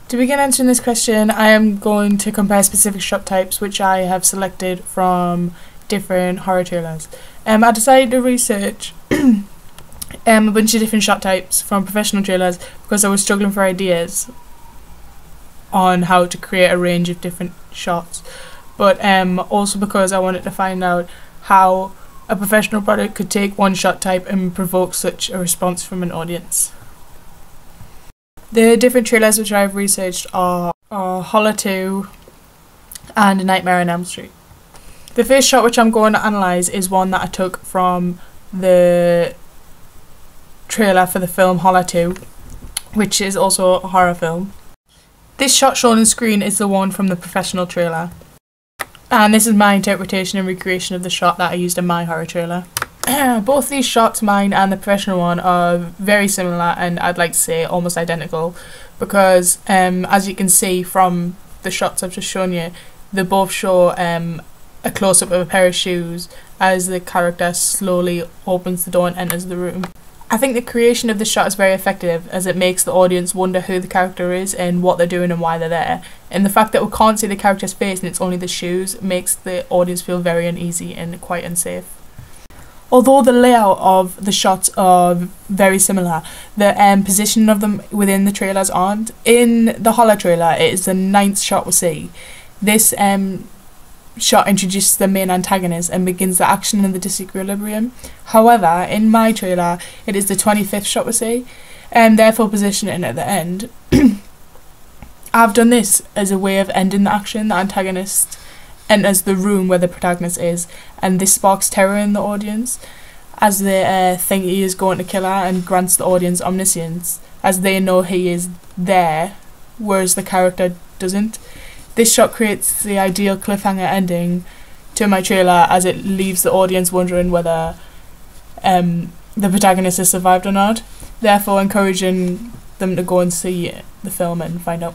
To begin answering this question, I am going to compare specific shot types which I have selected from different horror trailers. I decided to research a bunch of different shot types from professional trailers because I was struggling for ideas on how to create a range of different shots, but also because I wanted to find out how a professional product could take one shot type and provoke such a response from an audience. The different trailers which I've researched are Horror 2 and Nightmare on Elm Street. The first shot which I'm going to analyse is one that I took from the trailer for the film Horror 2, which is also a horror film. This shot shown on screen is the one from the professional trailer, and this is my interpretation and recreation of the shot that I used in my horror trailer. Both these shots, mine and the professional one, are very similar and I'd like to say almost identical because as you can see from the shots I've just shown you, they both show a close-up of a pair of shoes as the character slowly opens the door and enters the room. I think the creation of the shot is very effective as it makes the audience wonder who the character is and what they're doing and why they're there. And the fact that we can't see the character's face and it's only the shoes makes the audience feel very uneasy and quite unsafe. Although the layout of the shots are very similar, the position of them within the trailers aren't. In the horror trailer, it is the 9th shot we see. This shot introduces the main antagonist and begins the action in the disequilibrium. However, in my trailer, it is the 25th shot we see, and therefore positioning it at the end. I've done this as a way of ending the action. The antagonist enters the room where the protagonist is, and this sparks terror in the audience as they think he is going to kill her, and grants the audience omniscience as they know he is there, whereas the character doesn't. This shot creates the ideal cliffhanger ending to my trailer as it leaves the audience wondering whether the protagonist has survived or not, therefore encouraging them to go and see the film and find out.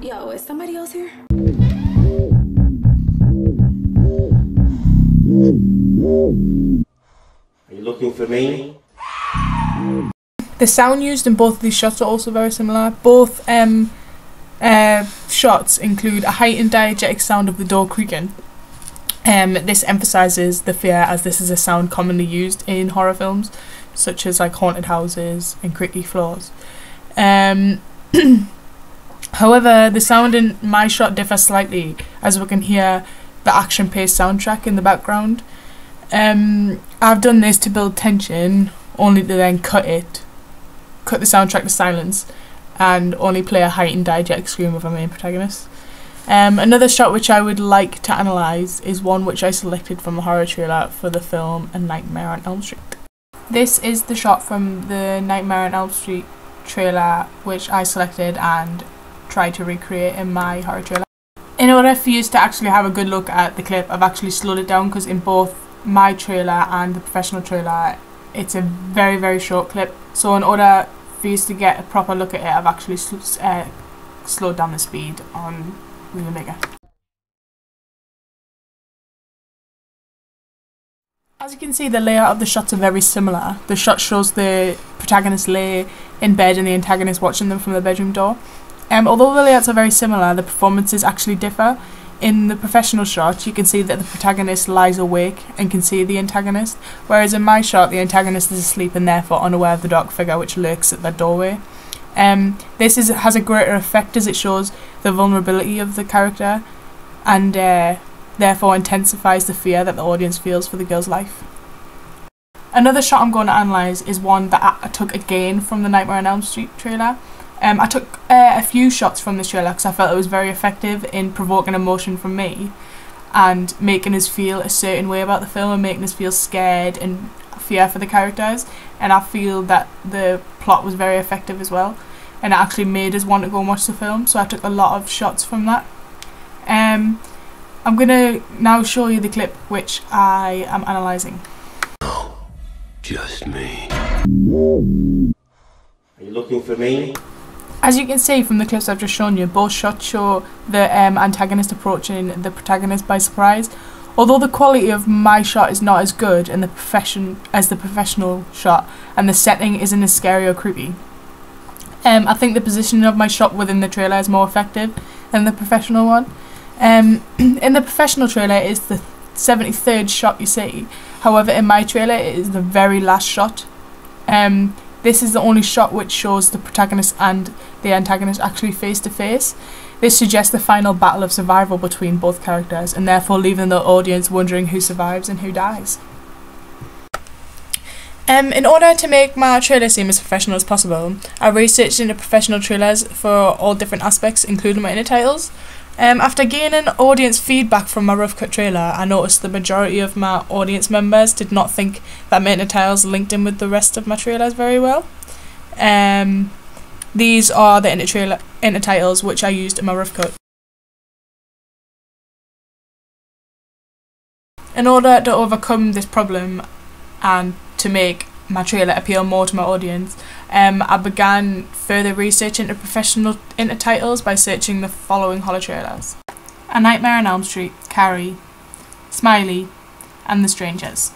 Yo, is somebody else here? Are you looking for me? The sound used in both of these shots are also very similar. Both shots include a heightened diegetic sound of the door creaking. This emphasises the fear as this is a sound commonly used in horror films, such as like haunted houses and creaky floors. However, the sound in my shot differs slightly as we can hear the action-paced soundtrack in the background. I've done this to build tension, only to then cut the soundtrack to silence and only play a heightened diegetic scream of our main protagonist. Another shot which I would like to analyse is one which I selected from the horror trailer for the film A Nightmare on Elm Street. This is the shot from the Nightmare on Elm Street trailer which I selected and tried to recreate in my horror trailer. In order for you to actually have a good look at the clip, I've actually slowed it down because in both my trailer and the professional trailer it's a very, very short clip. So in order for you to get a proper look at it, I've actually slowed down the speed on Real Nigger. As you can see, the layout of the shots are very similar. The shot shows the protagonist lay in bed and the antagonist watching them from the bedroom door. Although the layouts are very similar, the performances actually differ. In the professional shot, you can see that the protagonist lies awake and can see the antagonist, whereas in my shot, the antagonist is asleep and therefore unaware of the dark figure which lurks at the doorway. This has a greater effect as it shows the vulnerability of the character and therefore intensifies the fear that the audience feels for the girl's life. Another shot I'm going to analyse is one that I took again from the Nightmare on Elm Street trailer. I took a few shots from this trailer because I felt it was very effective in provoking emotion from me and making us feel a certain way about the film and making us feel scared and fear for the characters, and I feel that the plot was very effective as well and it actually made us want to go and watch the film, so I took a lot of shots from that. I'm going to now show you the clip which I am analysing. Just me. Are you looking for me? As you can see from the clips I've just shown you, both shots show the antagonist approaching the protagonist by surprise. Although the quality of my shot is not as good in the professional shot, and the setting isn't as scary or creepy, I think the positioning of my shot within the trailer is more effective than the professional one. In the professional trailer, it is the 73rd shot you see. However, in my trailer, it is the very last shot. This is the only shot which shows the protagonist and the antagonist actually face to face. This suggests the final battle of survival between both characters, and therefore leaving the audience wondering who survives and who dies. In order to make my trailer seem as professional as possible, I researched into professional trailers for all different aspects, including my inner titles. After gaining audience feedback from my rough cut trailer, I noticed the majority of my audience members did not think that my inner titles linked in with the rest of my trailers very well. These are the inner titles which I used in my rough cut. In order to overcome this problem and to make my trailer appeal more to my audience, I began further research into professional inner titles by searching the following horror trailers: A Nightmare on Elm Street, Carrie, Smiley, and The Strangers.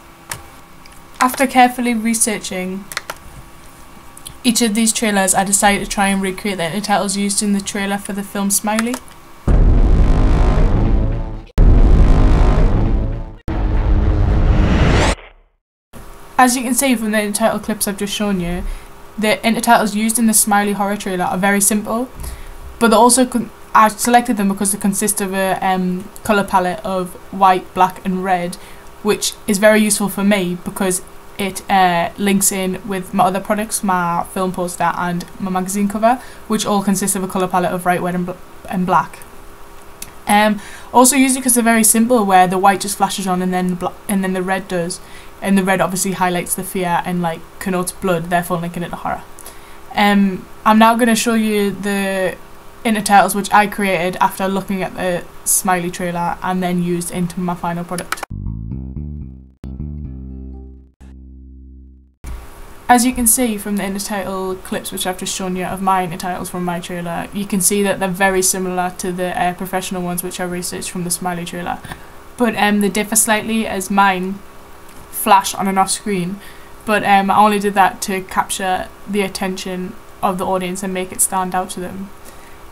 After carefully researching each of these trailers, I decided to try and recreate the inner titles used in the trailer for the film Smiley. As you can see from the inner title clips I've just shown you, the inner titles used in the Smiley horror trailer are very simple, but they also I selected them because they consist of a colour palette of white, black and red, which is very useful for me because it links in with my other products, my film poster and my magazine cover, which all consist of a colour palette of bright red and black. Also used because they're very simple, where the white just flashes on and then the red does, and the red obviously highlights the fear and like connotes blood, therefore linking it to horror. I'm now going to show you the inner titles which I created after looking at the Smiley trailer and then used into my final product. As you can see from the inner title clips which I've just shown you of my inner titles from my trailer, you can see that they're very similar to the professional ones which I researched from the Smiley trailer. But they differ slightly, as mine flash on and off screen, but I only did that to capture the attention of the audience and make it stand out to them.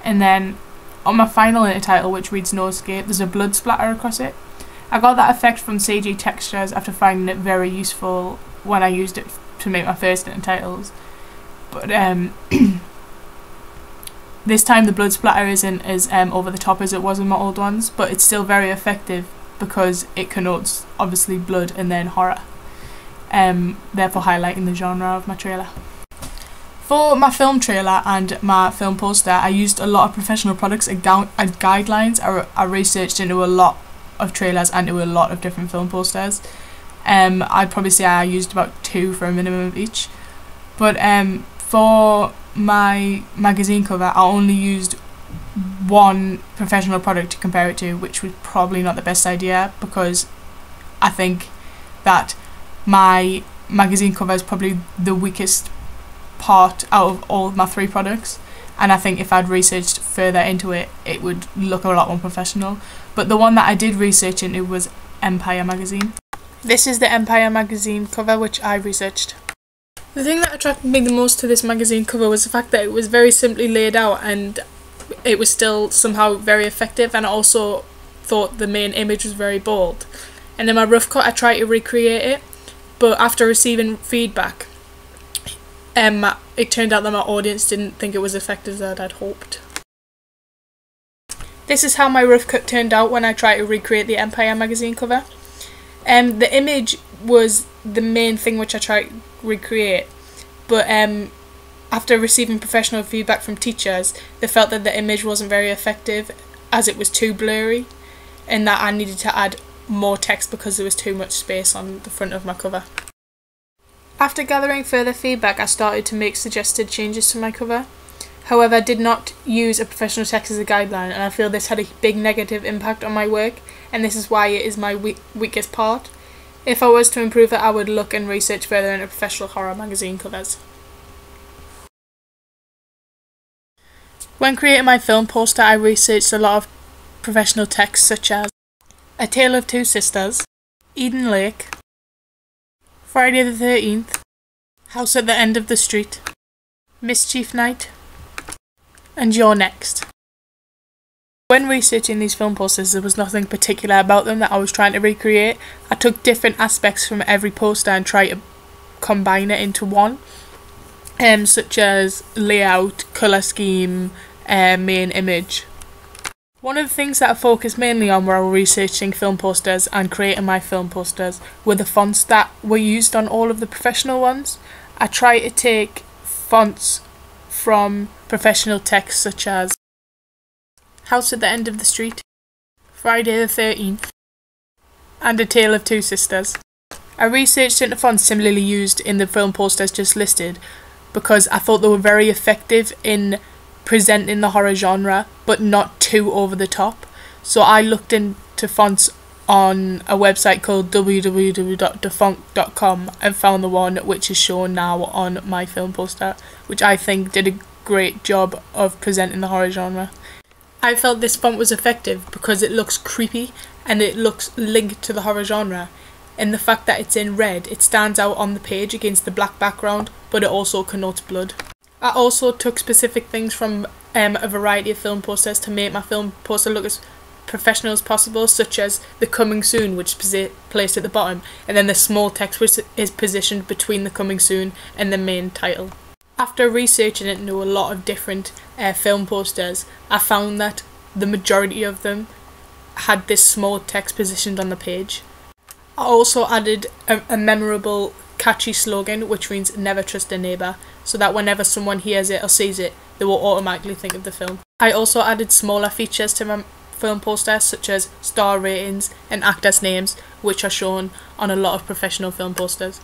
And then on my final inner title, which reads No Escape, there's a blood splatter across it. I got that effect from CG textures after finding it very useful when I used it to make my first inner titles, but this time the blood splatter isn't as over the top as it was in my old ones, but it's still very effective because it connotes obviously blood and then horror, therefore highlighting the genre of my trailer. For my film trailer and my film poster, I used a lot of professional products and guidelines. I researched into a lot of trailers and into a lot of different film posters. I'd probably say I used about 2 for a minimum of each, but for my magazine cover I only used 1 professional product to compare it to, which was probably not the best idea because I think that my magazine cover is probably the weakest part out of all of my 3 products, and I think if I'd researched further into it, it would look a lot more professional. But the one that I did research into was Empire magazine. This is the Empire magazine cover which I researched. The thing that attracted me the most to this magazine cover was the fact that it was very simply laid out and it was still somehow very effective, and I also thought the main image was very bold. And in my rough cut I tried to recreate it, but after receiving feedback it turned out that my audience didn't think it was effective as I'd hoped. This is how my rough cut turned out when I tried to recreate the Empire magazine cover. The image was the main thing which I tried to recreate, but after receiving professional feedback from teachers, they felt that the image wasn't very effective as it was too blurry, and that I needed to add more text because there was too much space on the front of my cover. After gathering further feedback, I started to make suggested changes to my cover. However, I did not use a professional text as a guideline, and I feel this had a big negative impact on my work, and this is why it is my weakest part. If I was to improve it, I would look and research further into professional horror magazine covers. When creating my film poster, I researched a lot of professional text such as A Tale of Two Sisters, Eden Lake, Friday the 13th, House at the End of the Street, Mischief Night, and You're Next. When researching these film posters, there was nothing particular about them that I was trying to recreate. I took different aspects from every poster and tried to combine it into one, such as layout, colour scheme, main image. One of the things that I focused mainly on while researching film posters and creating my film posters were the fonts that were used on all of the professional ones. I tried to take fonts from professional texts such as House at the End of the Street, Friday the 13th, and A Tale of Two Sisters. I researched into fonts similarly used in the film posters just listed because I thought they were very effective in presenting the horror genre but not too over the top. So I looked into fonts on a website called www.defunct.com and found the one which is shown now on my film poster, which I think did a great job of presenting the horror genre. I felt this font was effective because it looks creepy and it looks linked to the horror genre. And the fact that it's in red, it stands out on the page against the black background, but it also connotes blood. I also took specific things from a variety of film posters to make my film poster look as professional as possible, such as the coming soon, which is placed at the bottom, and then the small text which is positioned between the coming soon and the main title. After researching it into a lot of different film posters, I found that the majority of them had this small text positioned on the page. I also added a memorable, catchy slogan which means never trust a neighbour, so that whenever someone hears it or sees it, they will automatically think of the film. I also added smaller features to my film poster such as star ratings and actors' names, which are shown on a lot of professional film posters.